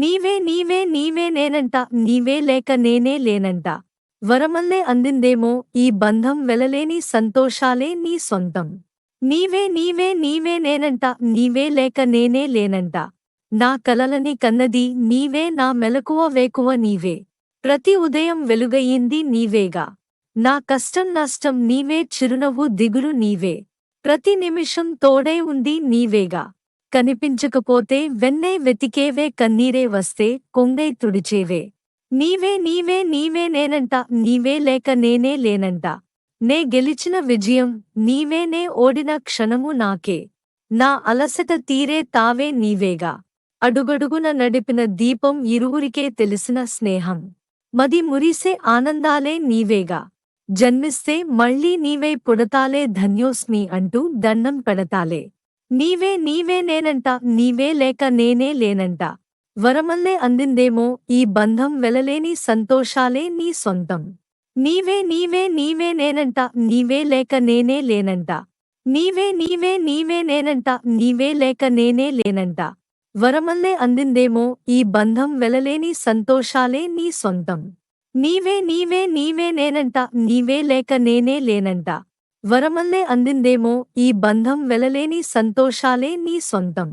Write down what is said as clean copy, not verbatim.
నీవే నీవే నీవే నేనంట నీవే లేక నేనే లేనంట వరమల్లే అందిందేమో ఈ బంధం వెలలేని సంతోషాలే నీ సొంతం. నీవే నీవే నీవే నేనంట నీవే లేక నేనే లేనంట నా కలలని కన్నది నీవే నా మెలకువ వేకువ నీవే. ప్రతి ఉదయం వెలుగయింది నీవేగా నా కష్టం నష్టం నీవే చిరునవ్వు దిగులు నీవే. ప్రతి నిమిషం తోడై ఉంది నీవేగా కనిపించకపోతే వెన్నే వెతికేవే కన్నీరే వస్తే కొంగై తుడిచేవే. నీవే నీవే నీవే నేనంట నీవే లేక నేనే లేనంట నే గెలిచిన విజయం నీవే నే ఓడిన క్షణము నాకే. నా అలసట తీరే తావే నీవేగా అడుగడుగున నడిపిన దీపం ఇరువురికే తెలిసిన స్నేహం. మది మురిసే ఆనందాలే నీవేగా జన్మిస్తే మళ్ళీ నీవై పుడతాలే ధన్యోస్మి అంటూ దండం పెడతాలే. నీవే నీవే నేనంట నీవే లేక నేనే లేనంట వరమల్లే అందిందేమో ఈ బంధం వెలలేని సంతోషాలే నీ సొంతం. నీవే నీవే నీవే నేనంట నీవే లేక నేనే లేనంట నీవే నీవే నీవే నేనంట నీవే లేక నేనే లేనంట వరమల్లే అందిందేమో ఈ బంధం వెలలేని సంతోషాలే నీ సొంతం. నీవే నీవే నీవే నేనంట నీవే లేక నేనే లేనంట వరమల్లే అందిందేమో ఈ బంధం వెలలేని సంతోషాలే నీ సొంతం.